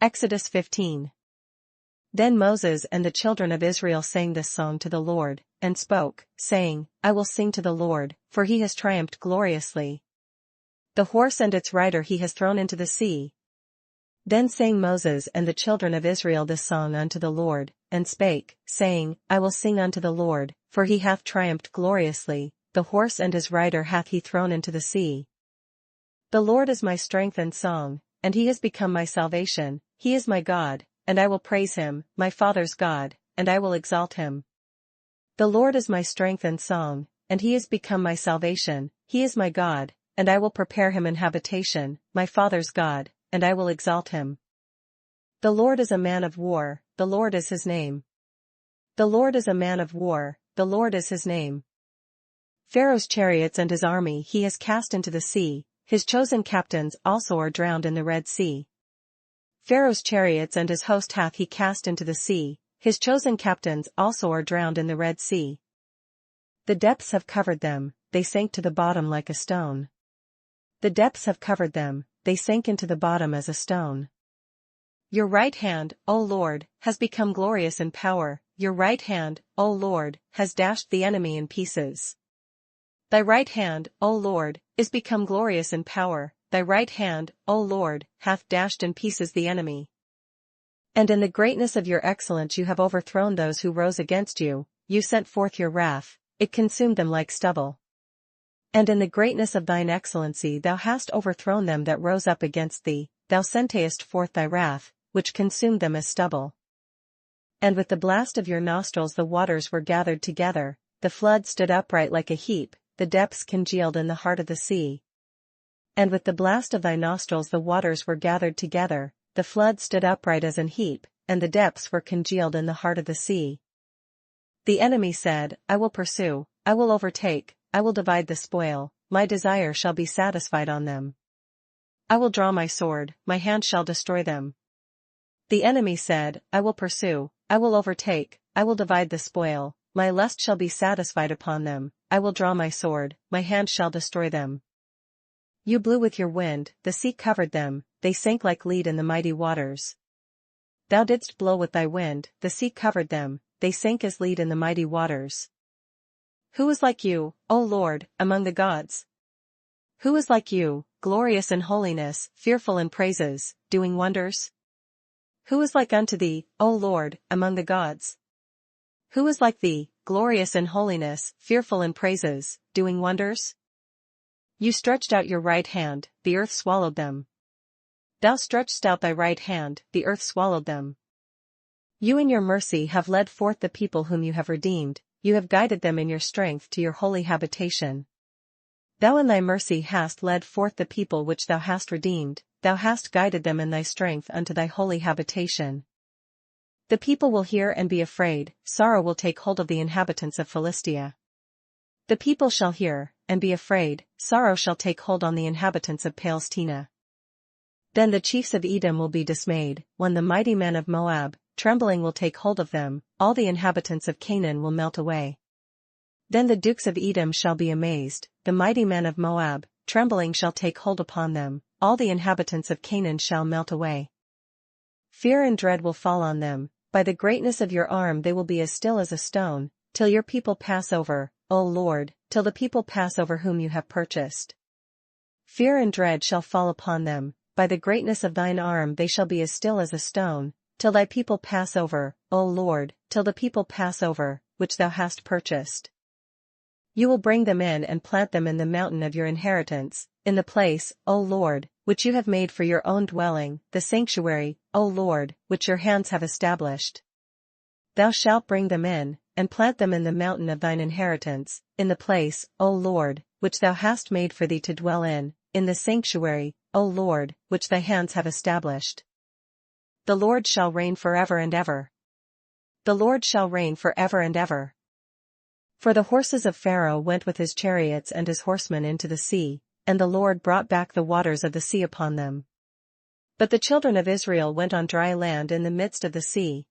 Exodus 15. Then Moses and the children of Israel sang this song to the Lord, and spoke, saying, I will sing to the Lord, for he has triumphed gloriously. The horse and its rider he has thrown into the sea. Then sang Moses and the children of Israel this song unto the Lord, and spake, saying, I will sing unto the Lord, for he hath triumphed gloriously, the horse and his rider hath he thrown into the sea. The Lord is my strength and song, and he has become my salvation. He is my God, and I will praise him, my Father's God, and I will exalt him. The Lord is my strength and song, and he has become my salvation. He is my God, and I will prepare him an habitation, my Father's God, and I will exalt him. The Lord is a man of war, the Lord is his name. The Lord is a man of war, the Lord is his name. Pharaoh's chariots and his army he has cast into the sea, his chosen captains also are drowned in the Red Sea. Pharaoh's chariots and his host hath he cast into the sea, his chosen captains also are drowned in the Red Sea. The depths have covered them, they sank to the bottom like a stone. The depths have covered them, they sank into the bottom as a stone. Your right hand, O Lord, has become glorious in power, your right hand, O Lord, has dashed the enemy in pieces. Thy right hand, O Lord, is become glorious in power, thy right hand, O Lord, hath dashed in pieces the enemy. And in the greatness of your excellence you have overthrown those who rose against you, you sent forth your wrath, it consumed them like stubble. And in the greatness of thine excellency thou hast overthrown them that rose up against thee, thou sentest forth thy wrath, which consumed them as stubble. And with the blast of your nostrils the waters were gathered together, the flood stood upright like a heap, the depths congealed in the heart of the sea. And with the blast of thy nostrils the waters were gathered together, the flood stood upright as an heap, and the depths were congealed in the heart of the sea. The enemy said, I will pursue, I will overtake, I will divide the spoil, my desire shall be satisfied on them. I will draw my sword, my hand shall destroy them. The enemy said, I will pursue, I will overtake, I will divide the spoil, my lust shall be satisfied upon them, I will draw my sword, my hand shall destroy them. You blew with your wind, the sea covered them, they sank like lead in the mighty waters. Thou didst blow with thy wind, the sea covered them, they sank as lead in the mighty waters. Who is like you, O Lord, among the gods? Who is like you, glorious in holiness, fearful in praises, doing wonders? Who is like unto thee, O Lord, among the gods? Who is like thee, glorious in holiness, fearful in praises, doing wonders? You stretched out your right hand, the earth swallowed them. Thou stretchedst out thy right hand, the earth swallowed them. You in your mercy have led forth the people whom you have redeemed, you have guided them in your strength to your holy habitation. Thou in thy mercy hast led forth the people which thou hast redeemed, thou hast guided them in thy strength unto thy holy habitation. The people will hear and be afraid, sorrow will take hold of the inhabitants of Philistia. The people shall hear, and be afraid, sorrow shall take hold on the inhabitants of Palestina. Then the chiefs of Edom will be dismayed, when the mighty men of Moab, trembling will take hold of them, all the inhabitants of Canaan will melt away. Then the dukes of Edom shall be amazed, the mighty men of Moab, trembling shall take hold upon them, all the inhabitants of Canaan shall melt away. Fear and dread will fall on them, by the greatness of your arm they will be as still as a stone, till your people pass over, O Lord, till the people pass over whom you have purchased. Fear and dread shall fall upon them, by the greatness of thine arm they shall be as still as a stone, till thy people pass over, O Lord, till the people pass over, which thou hast purchased. You will bring them in and plant them in the mountain of your inheritance, in the place, O Lord, which you have made for your own dwelling, the sanctuary, O Lord, which your hands have established. Thou shalt bring them in, and plant them in the mountain of thine inheritance, in the place, O Lord, which thou hast made for thee to dwell in the sanctuary, O Lord, which thy hands have established. The Lord shall reign forever and ever. The Lord shall reign forever and ever. For the horses of Pharaoh went with his chariots and his horsemen into the sea, and the Lord brought back the waters of the sea upon them. But the children of Israel went on dry land in the midst of the sea.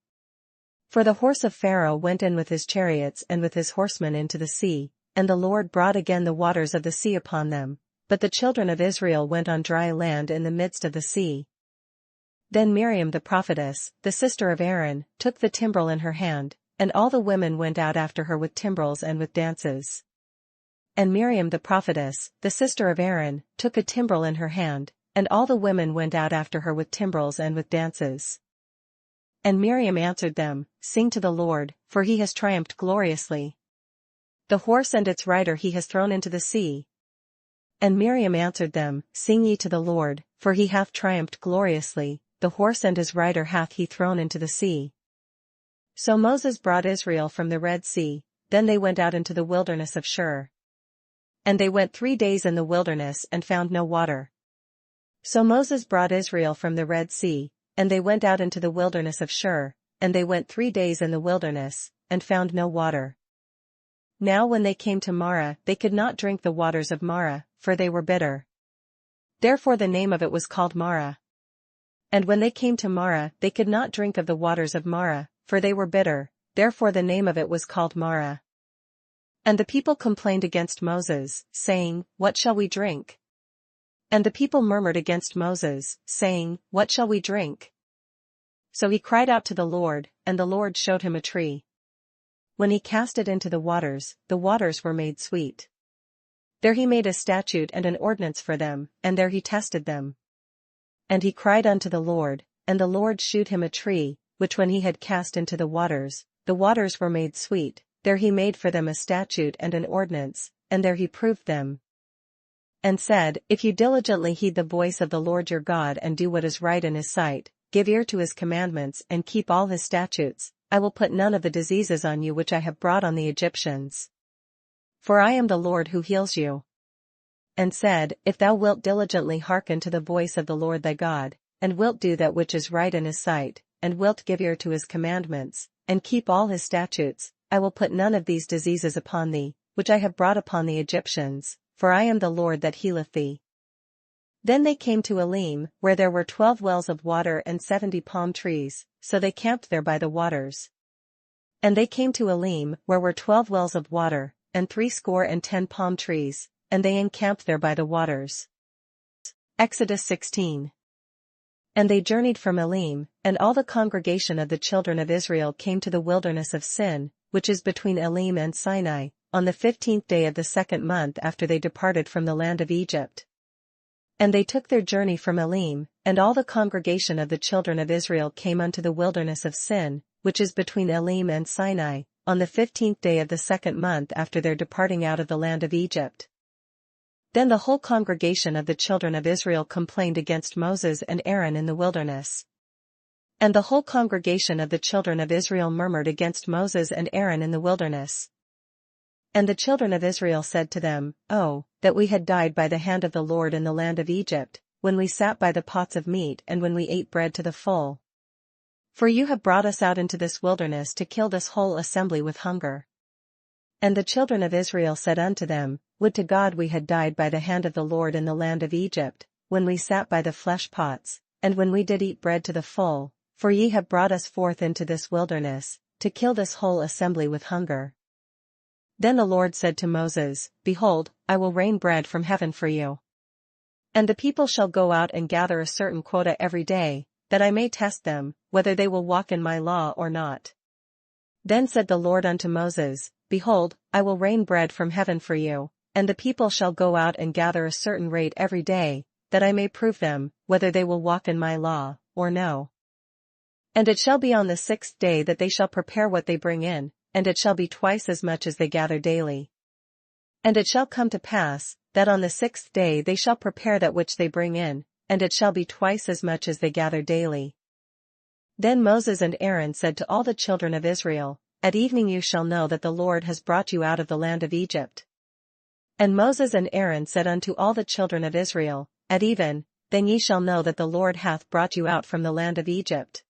For the horse of Pharaoh went in with his chariots and with his horsemen into the sea, and the Lord brought again the waters of the sea upon them, but the children of Israel went on dry land in the midst of the sea. Then Miriam the prophetess, the sister of Aaron, took the timbrel in her hand, and all the women went out after her with timbrels and with dances. And Miriam the prophetess, the sister of Aaron, took a timbrel in her hand, and all the women went out after her with timbrels and with dances. And Miriam answered them, Sing to the Lord, for he has triumphed gloriously. The horse and its rider he has thrown into the sea. And Miriam answered them, Sing ye to the Lord, for he hath triumphed gloriously, the horse and his rider hath he thrown into the sea. So Moses brought Israel from the Red Sea, then they went out into the wilderness of Shur. And they went 3 days in the wilderness and found no water. So Moses brought Israel from the Red Sea, and they went out into the wilderness of Shur, and they went 3 days in the wilderness, and found no water. Now when they came to Marah they could not drink the waters of Marah, for they were bitter. Therefore the name of it was called Marah. And when they came to Marah they could not drink of the waters of Marah, for they were bitter, therefore the name of it was called Marah. And the people complained against Moses, saying, What shall we drink? And the people murmured against Moses, saying, What shall we drink? So he cried out to the Lord, and the Lord showed him a tree. When he cast it into the waters were made sweet. There he made a statute and an ordinance for them, and there he tested them. And he cried unto the Lord, and the Lord shewed him a tree, which when he had cast into the waters were made sweet, there he made for them a statute and an ordinance, and there he proved them. And said, If you diligently heed the voice of the Lord your God and do what is right in his sight, give ear to his commandments and keep all his statutes, I will put none of the diseases on you which I have brought on the Egyptians. For I am the Lord who heals you. And said, If thou wilt diligently hearken to the voice of the Lord thy God, and wilt do that which is right in his sight, and wilt give ear to his commandments, and keep all his statutes, I will put none of these diseases upon thee, which I have brought upon the Egyptians, for I am the Lord that healeth thee. Then they came to Elim, where there were 12 wells of water and 70 palm trees, so they camped there by the waters. And they came to Elim, where were 12 wells of water, and 60 palm trees, and they encamped there by the waters. Exodus16. And they journeyed from Elim, and all the congregation of the children of Israel came to the wilderness of Sin, which is between Elim and Sinai, on the 15th day of the 2nd month after they departed from the land of Egypt. And they took their journey from Elim, and all the congregation of the children of Israel came unto the wilderness of Sin, which is between Elim and Sinai, on the 15th day of the 2nd month after their departing out of the land of Egypt. Then the whole congregation of the children of Israel complained against Moses and Aaron in the wilderness. And the whole congregation of the children of Israel murmured against Moses and Aaron in the wilderness. And the children of Israel said to them, Oh, that we had died by the hand of the Lord in the land of Egypt, when we sat by the pots of meat and when we ate bread to the full. For you have brought us out into this wilderness to kill this whole assembly with hunger. And the children of Israel said unto them, Would to God we had died by the hand of the Lord in the land of Egypt, when we sat by the flesh pots, and when we did eat bread to the full, for ye have brought us forth into this wilderness, to kill this whole assembly with hunger. Then the Lord said to Moses, Behold, I will rain bread from heaven for you. And the people shall go out and gather a certain quota every day, that I may test them, whether they will walk in my law or not. Then said the Lord unto Moses, Behold, I will rain bread from heaven for you, and the people shall go out and gather a certain rate every day, that I may prove them, whether they will walk in my law, or no. And it shall be on the 6th day that they shall prepare what they bring in, and it shall be twice as much as they gather daily. And it shall come to pass, that on the 6th day they shall prepare that which they bring in, and it shall be twice as much as they gather daily. Then Moses and Aaron said to all the children of Israel, At evening you shall know that the Lord has brought you out of the land of Egypt. And Moses and Aaron said unto all the children of Israel, At even, then ye shall know that the Lord hath brought you out from the land of Egypt.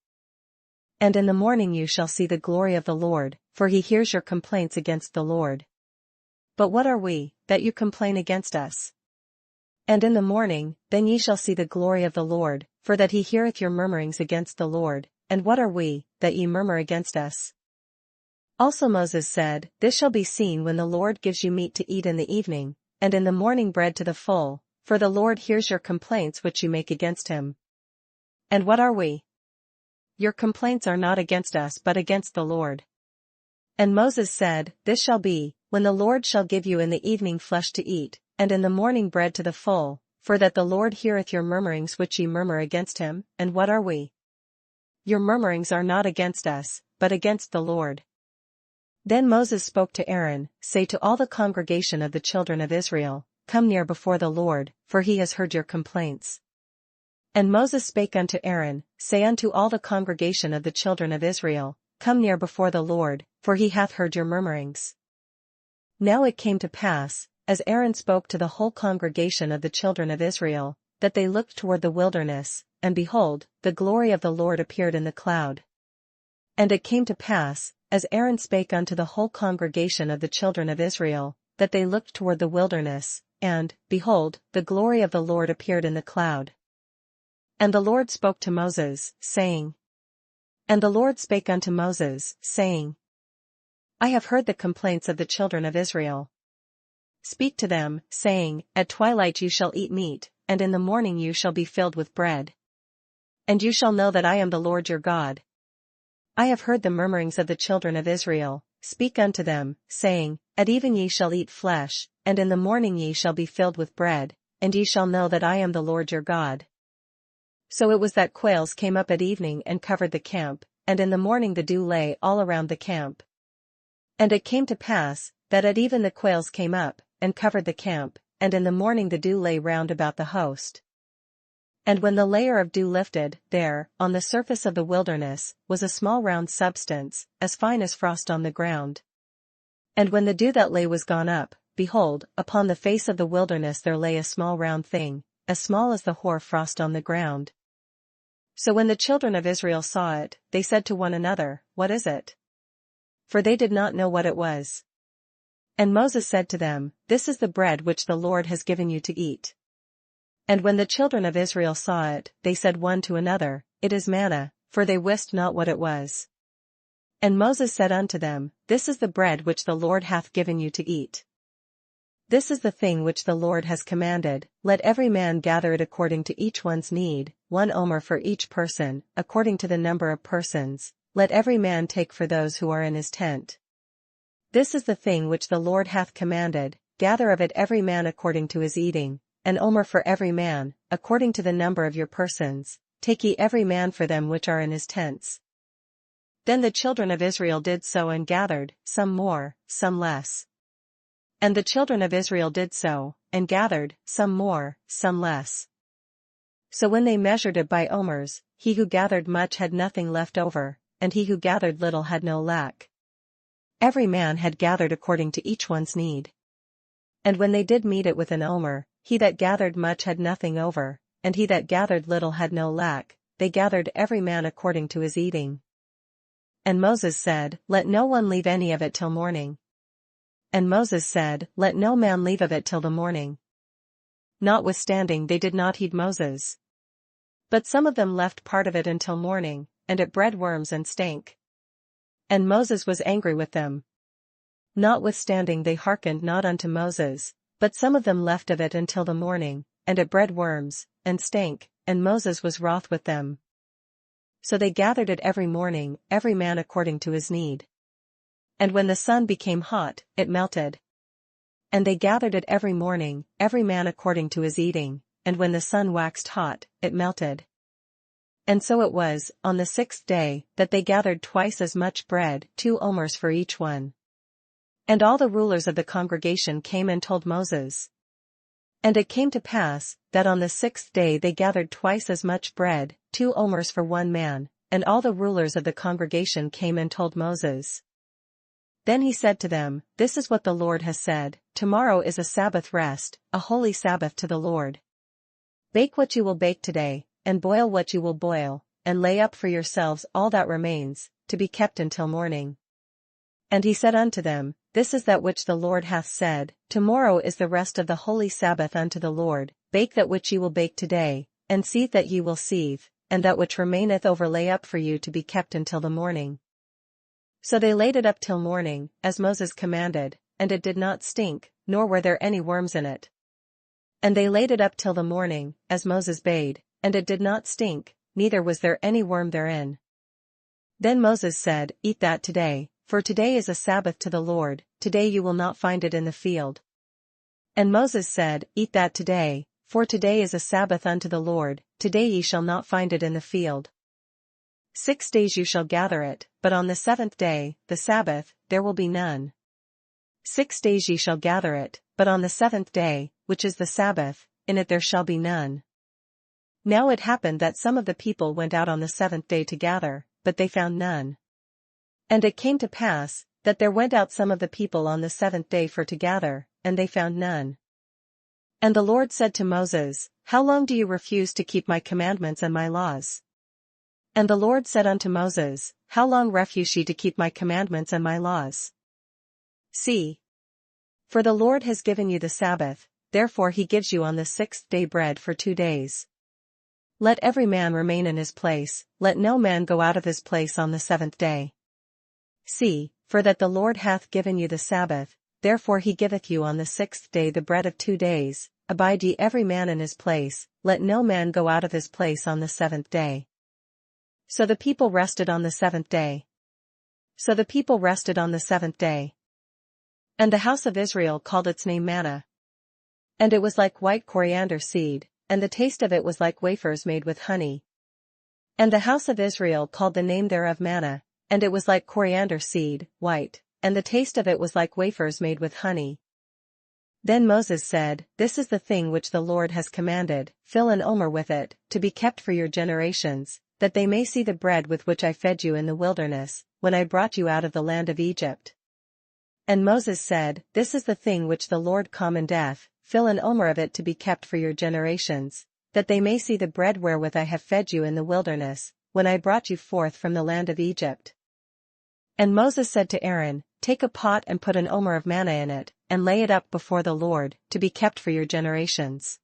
And in the morning you shall see the glory of the Lord, for he hears your complaints against the Lord. But what are we, that you complain against us? And in the morning, then ye shall see the glory of the Lord, for that he heareth your murmurings against the Lord, and what are we, that ye murmur against us? Also Moses said, This shall be seen when the Lord gives you meat to eat in the evening, and in the morning bread to the full, for the Lord hears your complaints which you make against him. And what are we? Your complaints are not against us but against the Lord. And Moses said, This shall be, when the Lord shall give you in the evening flesh to eat, and in the morning bread to the full, for that the Lord heareth your murmurings which ye murmur against him. And what are we? Your murmurings are not against us, but against the Lord. Then Moses spoke to Aaron, Say to all the congregation of the children of Israel, Come near before the Lord, for he has heard your complaints. And Moses spake unto Aaron, Say unto all the congregation of the children of Israel, Come near before the Lord, for he hath heard your murmurings. Now it came to pass, as Aaron spoke to the whole congregation of the children of Israel, that they looked toward the wilderness, and behold, the glory of the Lord appeared in the cloud. And it came to pass, as Aaron spake unto the whole congregation of the children of Israel, that they looked toward the wilderness, and, behold, the glory of the Lord appeared in the cloud. And the Lord spoke to Moses, saying, And the Lord spake unto Moses, saying, I have heard the complaints of the children of Israel. Speak to them, saying, At twilight you shall eat meat, and in the morning you shall be filled with bread. And you shall know that I am the Lord your God. I have heard the murmurings of the children of Israel. Speak unto them, saying, At even ye shall eat flesh, and in the morning ye shall be filled with bread, and ye shall know that I am the Lord your God. So it was that quails came up at evening and covered the camp, and in the morning the dew lay all around the camp. And it came to pass, that at even the quails came up, and covered the camp, and in the morning the dew lay round about the host. And when the layer of dew lifted, there, on the surface of the wilderness, was a small round substance, as fine as frost on the ground. And when the dew that lay was gone up, behold, upon the face of the wilderness there lay a small round thing, as small as the hoar frost on the ground. So when the children of Israel saw it, they said to one another, What is it? For they did not know what it was. And Moses said to them, This is the bread which the Lord has given you to eat. And when the children of Israel saw it, they said one to another, It is manna, for they wist not what it was. And Moses said unto them, This is the bread which the Lord hath given you to eat. This is the thing which the Lord has commanded, let every man gather it according to each one's need, 1 omer for each person, according to the number of persons, let every man take for those who are in his tent. This is the thing which the Lord hath commanded, gather of it every man according to his eating, 1 omer for every man, according to the number of your persons, take ye every man for them which are in his tents. Then the children of Israel did so and gathered, some more, some less. And the children of Israel did so, and gathered, some more, some less. So when they measured it by omers, he who gathered much had nothing left over, and he who gathered little had no lack. Every man had gathered according to each one's need. And when they did mete it with an omer, he that gathered much had nothing over, and he that gathered little had no lack, they gathered every man according to his eating. And Moses said, Let no one leave any of it till morning. And Moses said, Let no man leave of it till the morning. Notwithstanding they did not heed Moses. But some of them left part of it until morning, and it bred worms and stank. And Moses was angry with them. Notwithstanding they hearkened not unto Moses, but some of them left of it until the morning, and it bred worms, and stank, and Moses was wroth with them. So they gathered it every morning, every man according to his need. And when the sun became hot, it melted. And they gathered it every morning, every man according to his eating, and when the sun waxed hot, it melted. And so it was, on the 6th day, that they gathered twice as much bread, 2 omers for each one. And all the rulers of the congregation came and told Moses. And it came to pass, that on the 6th day they gathered twice as much bread, 2 omers for one man, and all the rulers of the congregation came and told Moses. Then he said to them, This is what the Lord has said, Tomorrow is a Sabbath rest, a holy Sabbath to the Lord. Bake what you will bake today, and boil what you will boil, and lay up for yourselves all that remains, to be kept until morning. And he said unto them, This is that which the Lord hath said, Tomorrow is the rest of the holy Sabbath unto the Lord, bake that which ye will bake today, and seethe that ye will seethe, and that which remaineth over lay up for you to be kept until the morning. So they laid it up till morning, as Moses commanded, and it did not stink, nor were there any worms in it. And they laid it up till the morning, as Moses bade, and it did not stink, neither was there any worm therein. Then Moses said, Eat that today, for today is a Sabbath to the Lord, today you will not find it in the field. And Moses said, Eat that today, for today is a Sabbath unto the Lord, today ye shall not find it in the field. 6 days you shall gather it, but on the 7th day, the Sabbath, there will be none. 6 days ye shall gather it, but on the 7th day, which is the Sabbath, in it there shall be none. Now it happened that some of the people went out on the 7th day to gather, but they found none. And it came to pass, that there went out some of the people on the 7th day for to gather, and they found none. And the Lord said to Moses, How long do you refuse to keep my commandments and my laws? And the Lord said unto Moses, How long refuse ye to keep my commandments and my laws? See. For the Lord has given you the Sabbath, therefore he gives you on the 6th day bread for 2 days. Let every man remain in his place, let no man go out of his place on the 7th day. See, for that the Lord hath given you the Sabbath, therefore he giveth you on the 6th day the bread of 2 days, abide ye every man in his place, let no man go out of his place on the 7th day. So the people rested on the 7th day. So the people rested on the 7th day. And the house of Israel called its name manna. And it was like white coriander seed, and the taste of it was like wafers made with honey. And the house of Israel called the name thereof manna, and it was like coriander seed, white, and the taste of it was like wafers made with honey. Then Moses said, This is the thing which the Lord has commanded, fill an omer with it, to be kept for your generations, that they may see the bread with which I fed you in the wilderness, when I brought you out of the land of Egypt. And Moses said, This is the thing which the Lord commandeth, fill an omer of it to be kept for your generations, that they may see the bread wherewith I have fed you in the wilderness, when I brought you forth from the land of Egypt. And Moses said to Aaron, Take a pot and put an omer of manna in it, and lay it up before the Lord, to be kept for your generations.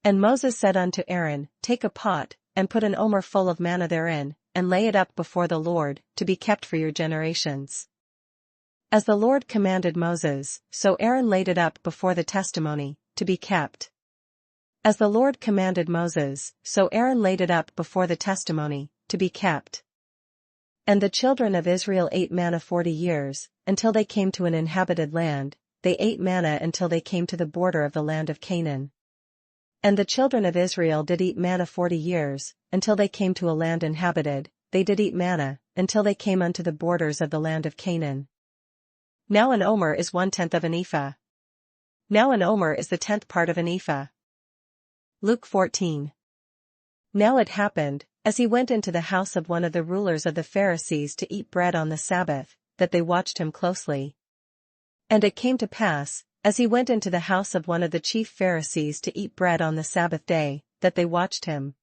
And Moses said unto Aaron, Take a pot, and put an omer full of manna therein, and lay it up before the Lord, to be kept for your generations. As the Lord commanded Moses, so Aaron laid it up before the testimony, to be kept. As the Lord commanded Moses, so Aaron laid it up before the testimony, to be kept. And the children of Israel ate manna 40 years, until they came to an inhabited land, they ate manna until they came to the border of the land of Canaan. And the children of Israel did eat manna 40 years, until they came to a land inhabited, they did eat manna, until they came unto the borders of the land of Canaan. Now an omer is 1/10 of an ephah. Now an omer is the 10th part of an ephah. Luke 14. Now it happened, as he went into the house of one of the rulers of the Pharisees to eat bread on the Sabbath, that they watched him closely. And it came to pass, as he went into the house of one of the chief Pharisees to eat bread on the Sabbath day, that they watched him.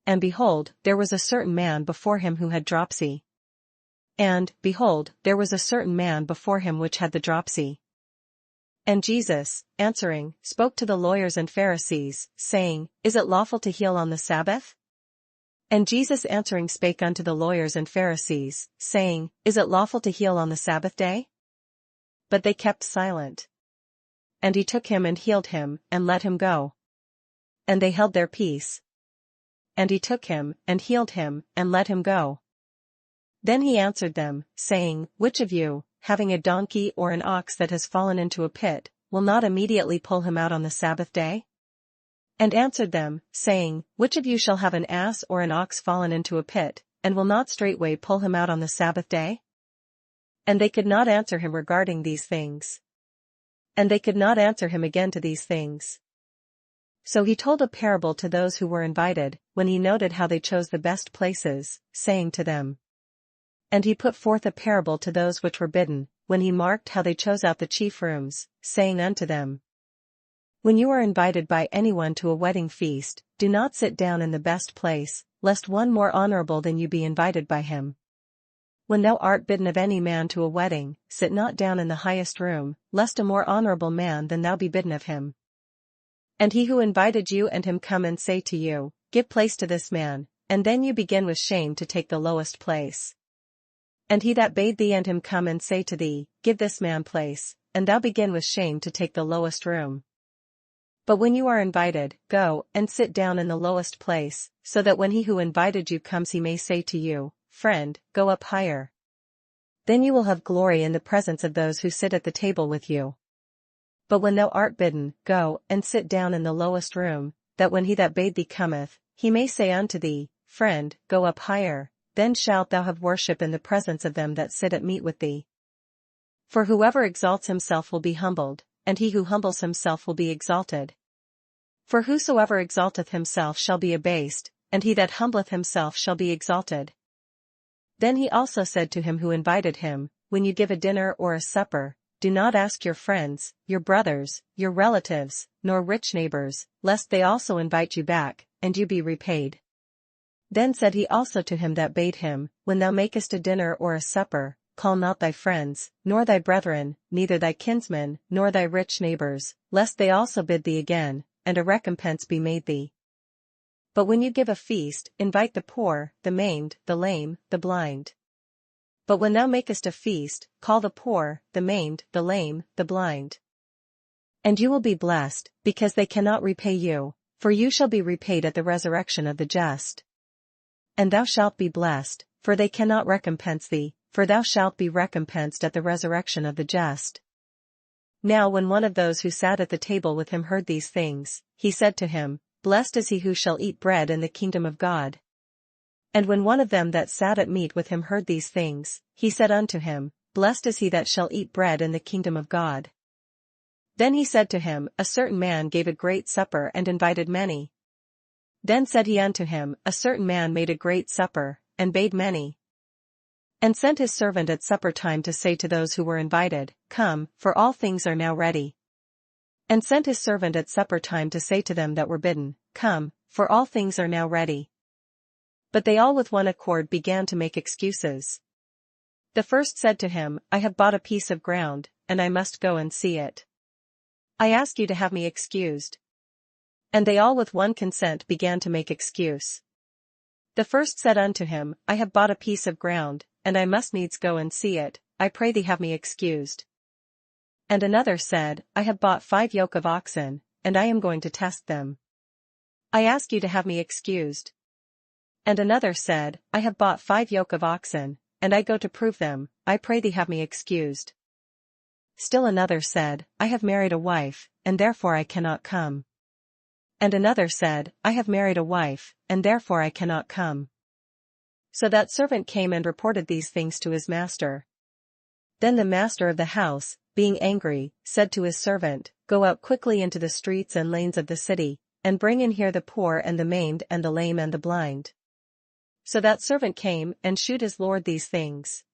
And behold, there was a certain man before him who had dropsy. And, behold, there was a certain man before him which had the dropsy. And Jesus, answering, spoke to the lawyers and Pharisees, saying, Is it lawful to heal on the Sabbath? And Jesus answering spake unto the lawyers and Pharisees, saying, Is it lawful to heal on the Sabbath day? But they kept silent. And he took him and healed him, and let him go. And they held their peace. And he took him, and healed him, and let him go. Then he answered them, saying, Which of you, having a donkey or an ox that has fallen into a pit, will not immediately pull him out on the Sabbath day? And answered them, saying, Which of you shall have an ass or an ox fallen into a pit, and will not straightway pull him out on the Sabbath day? And they could not answer him regarding these things. And they could not answer him again to these things. So he told a parable to those who were invited, when he noted how they chose the best places, saying to them. And he put forth a parable to those which were bidden, when he marked how they chose out the chief rooms, saying unto them. When you are invited by anyone to a wedding feast, do not sit down in the best place, lest one more honorable than you be invited by him. When thou art bidden of any man to a wedding, sit not down in the highest room, lest a more honorable man than thou be bidden of him. And he who invited you and him come and say to you, Give place to this man, and then you begin with shame to take the lowest place. And he that bade thee and him come and say to thee, Give this man place, and thou begin with shame to take the lowest room. But when you are invited, go and sit down in the lowest place, so that when he who invited you comes he may say to you, Friend, go up higher. Then you will have glory in the presence of those who sit at the table with you. But when thou art bidden, go and sit down in the lowest room, that when he that bade thee cometh, he may say unto thee, Friend, go up higher, then shalt thou have worship in the presence of them that sit at meat with thee. For whoever exalts himself will be humbled, and he who humbles himself will be exalted. For whosoever exalteth himself shall be abased, and he that humbleth himself shall be exalted. Then he also said to him who invited him, When you give a dinner or a supper, do not ask your friends, your brothers, your relatives, nor rich neighbors, lest they also invite you back, and you be repaid. Then said he also to him that bade him, When thou makest a dinner or a supper, call not thy friends, nor thy brethren, neither thy kinsmen, nor thy rich neighbors, lest they also bid thee again, and a recompense be made thee. But when you give a feast, invite the poor, the maimed, the lame, the blind. But when thou makest a feast, call the poor, the maimed, the lame, the blind. And you will be blessed, because they cannot repay you, for you shall be repaid at the resurrection of the just. And thou shalt be blessed, for they cannot recompense thee, for thou shalt be recompensed at the resurrection of the just. Now when one of those who sat at the table with him heard these things, he said to him, Blessed is he who shall eat bread in the kingdom of God. And when one of them that sat at meat with him heard these things, he said unto him, Blessed is he that shall eat bread in the kingdom of God. Then he said to him, A certain man gave a great supper and invited many. Then said he unto him, A certain man made a great supper, and bade many. And sent his servant at supper time to say to those who were invited, Come, for all things are now ready. And sent his servant at supper time to say to them that were bidden, Come, for all things are now ready. But they all with one accord began to make excuses. The first said to him, I have bought a piece of ground, and I must go and see it. I ask you to have me excused. And they all with one consent began to make excuse. The first said unto him, I have bought a piece of ground, and I must needs go and see it, I pray thee have me excused. And another said, I have bought 5 yoke of oxen, and I am going to test them. I ask you to have me excused. And another said, I have bought 5 yoke of oxen, and I go to prove them, I pray thee have me excused. Still another said, I have married a wife, and therefore I cannot come. And another said, I have married a wife, and therefore I cannot come. So that servant came and reported these things to his master. Then the master of the house, being angry, said to his servant, Go out quickly into the streets and lanes of the city, and bring in here the poor and the maimed and the lame and the blind. So that servant came and shewed his lord these things.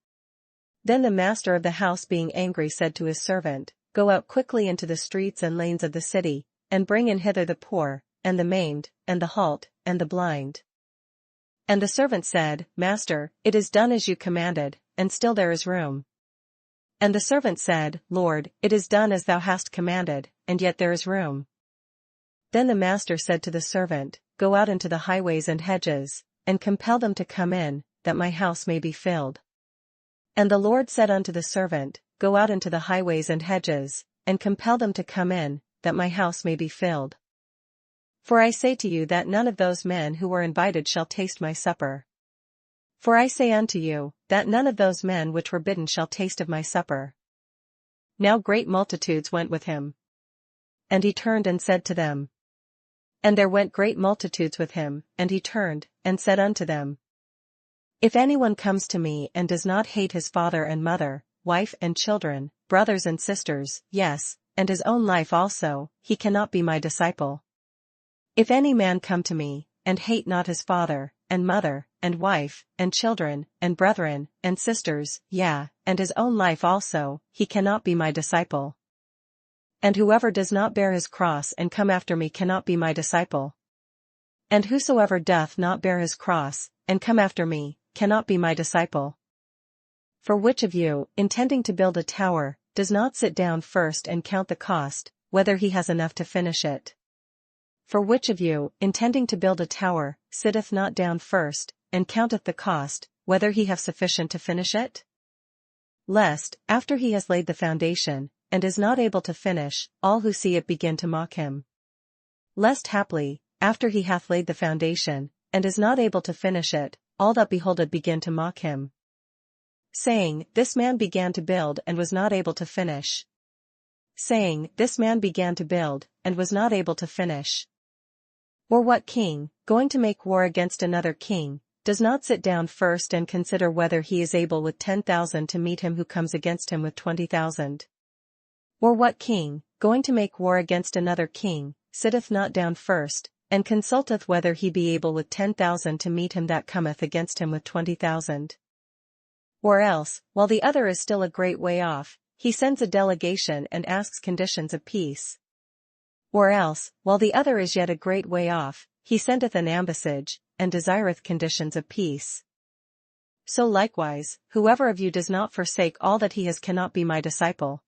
Then the master of the house being angry said to his servant, Go out quickly into the streets and lanes of the city, and bring in hither the poor, and the maimed, and the halt, and the blind. And the servant said, Master, it is done as you commanded, and still there is room. And the servant said, Lord, it is done as thou hast commanded, and yet there is room. Then the master said to the servant, Go out into the highways and hedges, and compel them to come in, that my house may be filled. And the Lord said unto the servant, Go out into the highways and hedges, and compel them to come in, that my house may be filled. For I say to you that none of those men who were invited shall taste my supper. For I say unto you, that none of those men which were bidden shall taste of my supper. Now great multitudes went with him. And he turned and said to them. And there went great multitudes with him, and he turned, and said unto them. If anyone comes to me and does not hate his father and mother, wife and children, brothers and sisters, yes, and his own life also, he cannot be my disciple. If any man come to me, and hate not his father, and mother, and wife, and children, and brethren, and sisters, yea, and his own life also, he cannot be my disciple. And whoever does not bear his cross and come after me cannot be my disciple. And whosoever doth not bear his cross, and come after me, cannot be my disciple. For which of you, intending to build a tower, does not sit down first and count the cost, whether he has enough to finish it? For which of you, intending to build a tower, sitteth not down first, and counteth the cost, whether he have sufficient to finish it? Lest, after he has laid the foundation, and is not able to finish, all who see it begin to mock him. Lest haply, after he hath laid the foundation, and is not able to finish it, all that behold it begin to mock him, saying, This man began to build and was not able to finish. Saying, This man began to build, and was not able to finish. Or what king, going to make war against another king, does not sit down first and consider whether he is able with 10,000 to meet him who comes against him with 20,000? Or what king, going to make war against another king, sitteth not down first, and consulteth whether he be able with 10,000 to meet him that cometh against him with 20,000? Or else, while the other is still a great way off, he sends a delegation and asks conditions of peace. Or else, while the other is yet a great way off, he sendeth an ambassage, and desireth conditions of peace. So likewise, whoever of you does not forsake all that he has cannot be my disciple.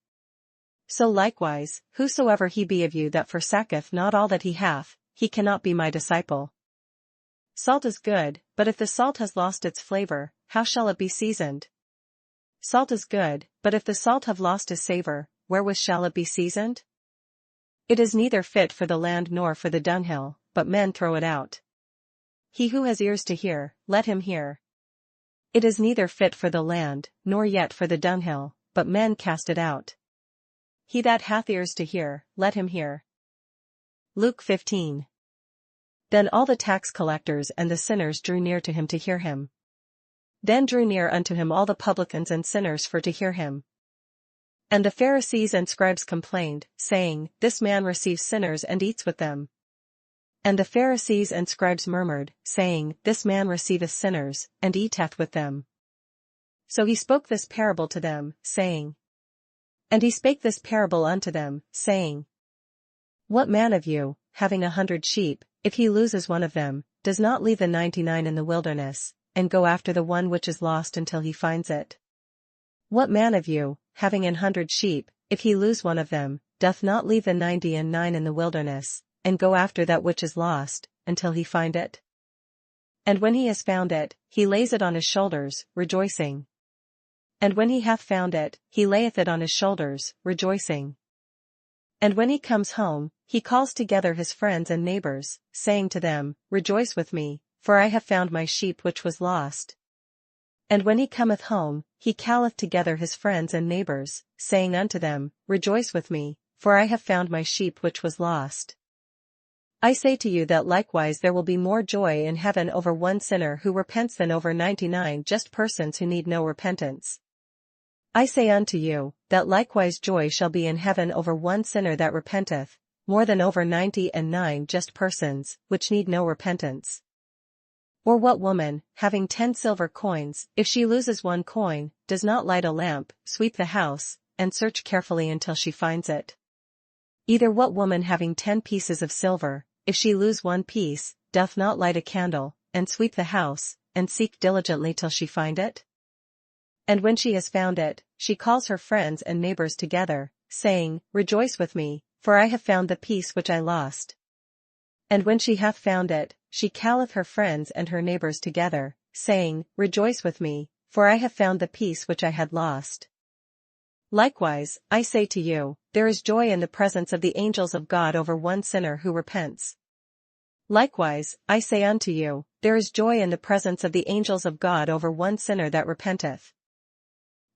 So likewise, whosoever he be of you that forsaketh not all that he hath, he cannot be my disciple. Salt is good, but if the salt has lost its flavor, how shall it be seasoned? Salt is good, but if the salt have lost his savor, wherewith shall it be seasoned? It is neither fit for the land nor for the dunghill, but men throw it out. He who has ears to hear, let him hear. It is neither fit for the land, nor yet for the dunghill, but men cast it out. He that hath ears to hear, let him hear. Luke15. Then all the tax collectors and the sinners drew near to him to hear him. Then drew near unto him all the publicans and sinners for to hear him. And the Pharisees and scribes complained, saying, This man receives sinners and eats with them. And the Pharisees and scribes murmured, saying, This man receiveth sinners, and eateth with them. So he spoke this parable to them, saying. And he spake this parable unto them, saying, What man of you, having 100 sheep, if he loses one of them, does not leave the 99 in the wilderness, and go after the one which is lost until he finds it? What man of you, having 100 sheep, if he lose one of them, doth not leave the 99 in the wilderness, and go after that which is lost, until he find it? And when he has found it, he lays it on his shoulders, rejoicing. And when he hath found it, he layeth it on his shoulders, rejoicing. And when he comes home, he calls together his friends and neighbors, saying to them, Rejoice with me, for I have found my sheep which was lost. And when he cometh home, he calleth together his friends and neighbors, saying unto them, Rejoice with me, for I have found my sheep which was lost. I say to you that likewise there will be more joy in heaven over one sinner who repents than over 99 just persons who need no repentance. I say unto you, that likewise joy shall be in heaven over one sinner that repenteth, more than over 99 just persons, which need no repentance. Or what woman, having 10 silver coins, if she loses one coin, does not light a lamp, sweep the house, and search carefully until she finds it? Either what woman having 10 pieces of silver, if she lose one piece, doth not light a candle, and sweep the house, and seek diligently till she find it? And when she has found it, she calls her friends and neighbors together, saying, Rejoice with me, for I have found the piece which I lost. And when she hath found it, she calleth her friends and her neighbors together, saying, Rejoice with me, for I have found the piece which I had lost. Likewise, I say to you, there is joy in the presence of the angels of God over one sinner who repents. Likewise, I say unto you, there is joy in the presence of the angels of God over one sinner that repenteth.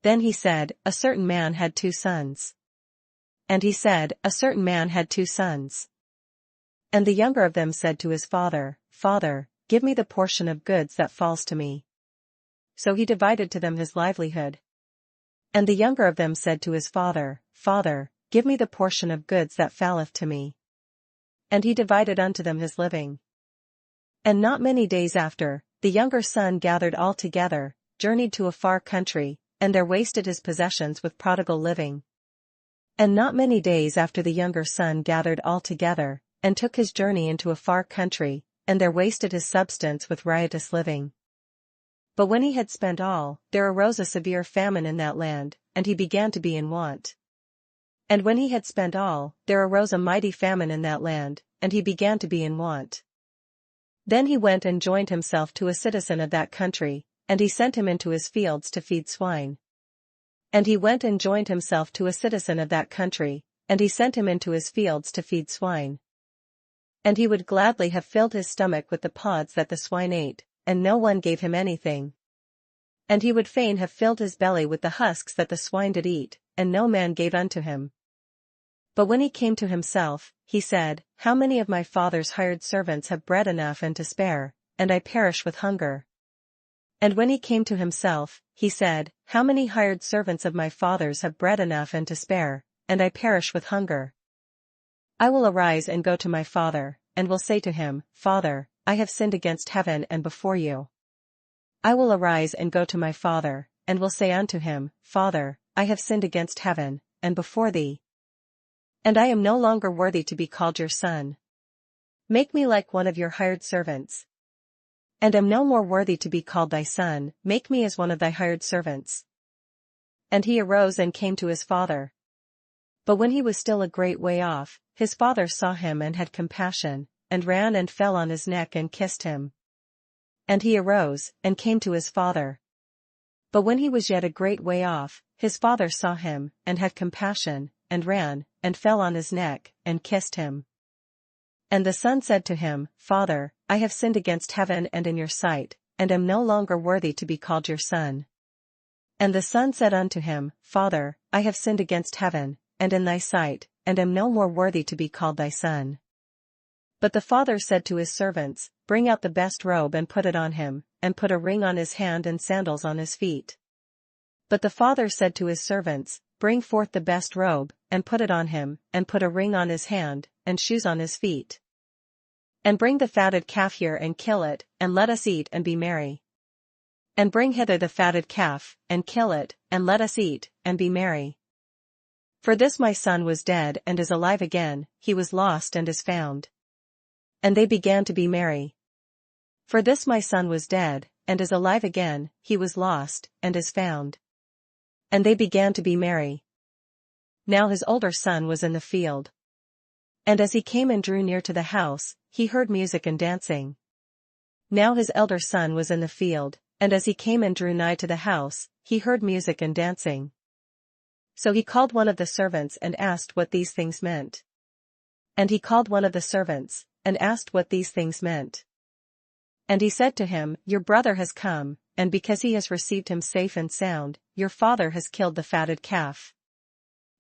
Then he said, A certain man had 2 sons. And he said, A certain man had 2 sons. And the younger of them said to his father, Father, give me the portion of goods that falls to me. So he divided to them his livelihood. And the younger of them said to his father, Father, give me the portion of goods that falleth to me. And he divided unto them his living. And not many days after, the younger son gathered all together, journeyed to a far country, and there wasted his possessions with prodigal living. And not many days after the younger son gathered all together, and took his journey into a far country, and there wasted his substance with riotous living. But when he had spent all, there arose a severe famine in that land, and he began to be in want. And when he had spent all, there arose a mighty famine in that land, and he began to be in want. Then he went and joined himself to a citizen of that country, and he sent him into his fields to feed swine. And he went and joined himself to a citizen of that country, and he sent him into his fields to feed swine. And he would gladly have filled his stomach with the pods that the swine ate, and no one gave him anything. And he would fain have filled his belly with the husks that the swine did eat, and no man gave unto him. But when he came to himself, he said, How many of my father's hired servants have bread enough and to spare, and I perish with hunger? And when he came to himself, he said, How many hired servants of my father's have bread enough and to spare, and I perish with hunger? I will arise and go to my father, and will say to him, Father, I have sinned against heaven and before you. I will arise and go to my father, and will say unto him, Father, I have sinned against heaven, and before thee. And I am no longer worthy to be called your son. Make me like one of your hired servants. And am no more worthy to be called thy son, make me as one of thy hired servants. And he arose and came to his father. But when he was still a great way off, his father saw him and had compassion, and ran and fell on his neck and kissed him. And he arose, and came to his father. But when he was yet a great way off, his father saw him, and had compassion, and ran, and fell on his neck, and kissed him. And the son said to him, Father, I have sinned against heaven and in your sight, and am no longer worthy to be called your son. And the son said unto him, Father, I have sinned against heaven, and in thy sight, and am no more worthy to be called thy son. But the father said to his servants, Bring out the best robe and put it on him, and put a ring on his hand and sandals on his feet. But the father said to his servants, Bring forth the best robe, and put it on him, and put a ring on his hand, and shoes on his feet. And bring the fatted calf here and kill it, and let us eat and be merry. And bring hither the fatted calf, and kill it, and let us eat, and be merry. For this my son was dead and is alive again, he was lost and is found. And they began to be merry. For this my son was dead, and is alive again, he was lost, and is found. And they began to be merry. Now his older son was in the field. And as he came and drew near to the house, he heard music and dancing. Now his elder son was in the field, and as he came and drew nigh to the house, he heard music and dancing. So he called one of the servants and asked what these things meant. And he called one of the servants, and asked what these things meant. And he said to him, Your brother has come, and because he has received him safe and sound, your father has killed the fatted calf.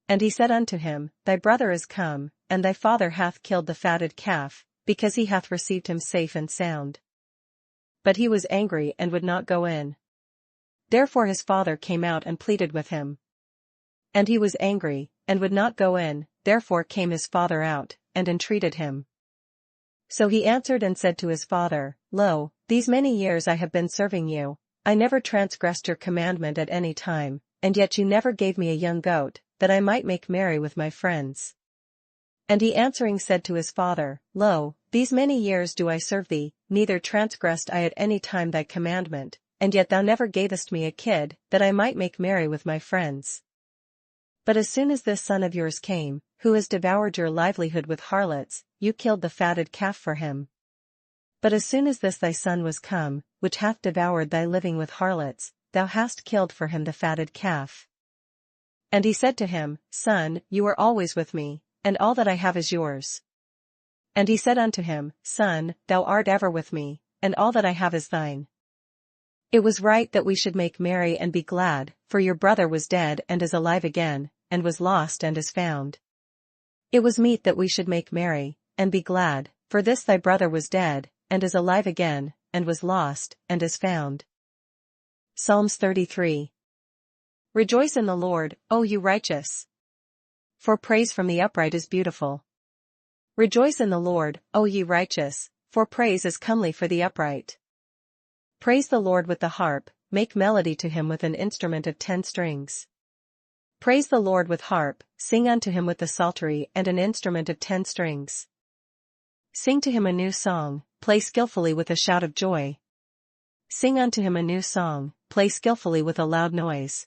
And he said unto him, Thy brother is come, and thy father hath killed the fatted calf, because he hath received him safe and sound. But he was angry and would not go in. Therefore his father came out and pleaded with him. And he was angry, and would not go in, therefore came his father out, and entreated him. So he answered and said to his father, Lo, these many years I have been serving you, I never transgressed your commandment at any time, and yet you never gave me a young goat, that I might make merry with my friends. And he answering said to his father, Lo, these many years do I serve thee, neither transgressed I at any time thy commandment, and yet thou never gavest me a kid, that I might make merry with my friends. But as soon as this son of yours came, who has devoured your livelihood with harlots, you killed the fatted calf for him. But as soon as this thy son was come, which hath devoured thy living with harlots, thou hast killed for him the fatted calf. And he said to him, Son, you are always with me, and all that I have is yours. And he said unto him, Son, thou art ever with me, and all that I have is thine. It was right that we should make merry and be glad, for your brother was dead and is alive again, and was lost and is found. It was meet that we should make merry, and be glad, for this thy brother was dead, and is alive again, and was lost, and is found. Psalms 33. Rejoice in the Lord, O you righteous. For praise from the upright is beautiful. Rejoice in the Lord, O ye righteous, for praise is comely for the upright. Praise the Lord with the harp, make melody to him with an instrument of 10 strings. Praise the Lord with harp, sing unto him with the psaltery and an instrument of 10 strings. Sing to him a new song, play skillfully with a shout of joy. Sing unto him a new song, play skillfully with a loud noise.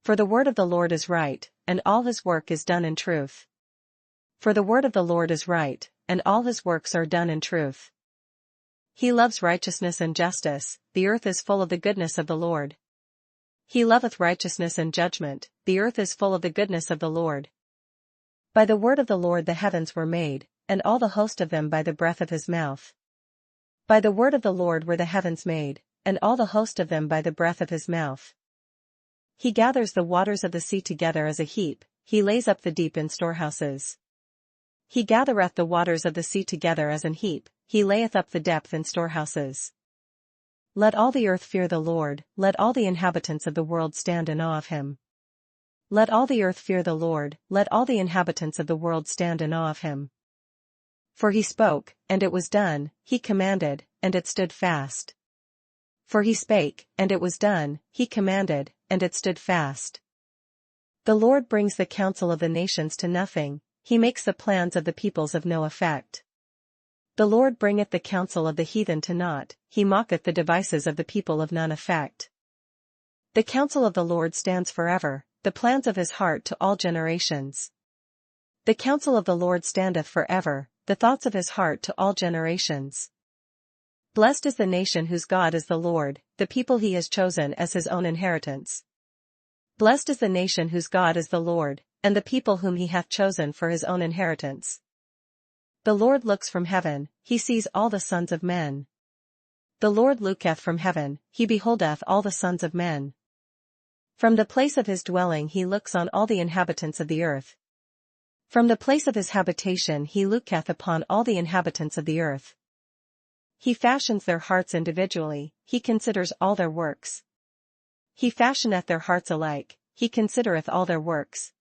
For the word of the Lord is right, and all his work is done in truth. For the word of the Lord is right, and all his works are done in truth. He loves righteousness and justice, the earth is full of the goodness of the Lord. He loveth righteousness and judgment, the earth is full of the goodness of the Lord. By the word of the Lord the heavens were made, and all the host of them by the breath of his mouth. By the word of the Lord were the heavens made, and all the host of them by the breath of his mouth. He gathers the waters of the sea together as a heap, he lays up the deep in storehouses. He gathereth the waters of the sea together as an heap, he layeth up the depth in storehouses. Let all the earth fear the Lord, let all the inhabitants of the world stand in awe of him. Let all the earth fear the Lord, let all the inhabitants of the world stand in awe of him. For he spoke, and it was done, he commanded, and it stood fast. For he spake, and it was done, he commanded, and it stood fast. The Lord brings the counsel of the nations to nothing, he makes the plans of the peoples of no effect. The Lord bringeth the counsel of the heathen to naught, he mocketh the devices of the people of none effect. The counsel of the Lord stands forever, the plans of his heart to all generations. The counsel of the Lord standeth forever, the thoughts of his heart to all generations. Blessed is the nation whose God is the Lord, the people he has chosen as his own inheritance. Blessed is the nation whose God is the Lord, and the people whom he hath chosen for his own inheritance. The Lord looks from heaven, he sees all the sons of men. The Lord looketh from heaven, he beholdeth all the sons of men. From the place of his dwelling he looks on all the inhabitants of the earth. From the place of his habitation he looketh upon all the inhabitants of the earth. He fashions their hearts individually, he considers all their works. He fashioneth their hearts alike, he considereth all their works.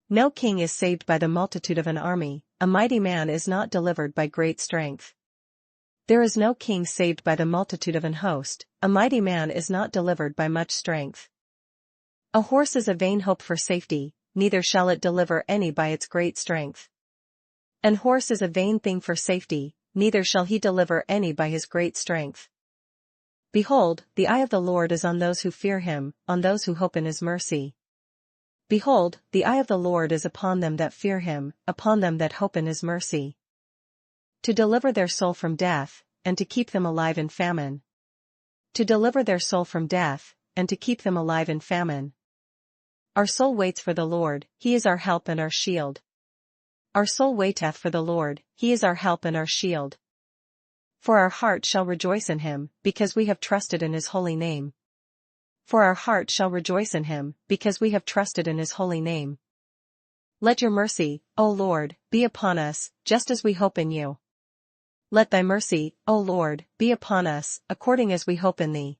No king is saved by the multitude of an army, a mighty man is not delivered by great strength. There is no king saved by the multitude of an host, a mighty man is not delivered by much strength. A horse is a vain hope for safety, neither shall it deliver any by its great strength. An horse is a vain thing for safety, neither shall he deliver any by his great strength. Behold, the eye of the Lord is on those who fear him, on those who hope in his mercy. Behold, the eye of the Lord is upon them that fear him, upon them that hope in his mercy. To deliver their soul from death, and to keep them alive in famine. To deliver their soul from death, and to keep them alive in famine. Our soul waits for the Lord, he is our help and our shield. Our soul waiteth for the Lord, he is our help and our shield. For our heart shall rejoice in him, because we have trusted in his holy name. For our heart shall rejoice in him, because we have trusted in his holy name. Let your mercy, O Lord, be upon us, just as we hope in you. Let thy mercy, O Lord, be upon us, according as we hope in thee.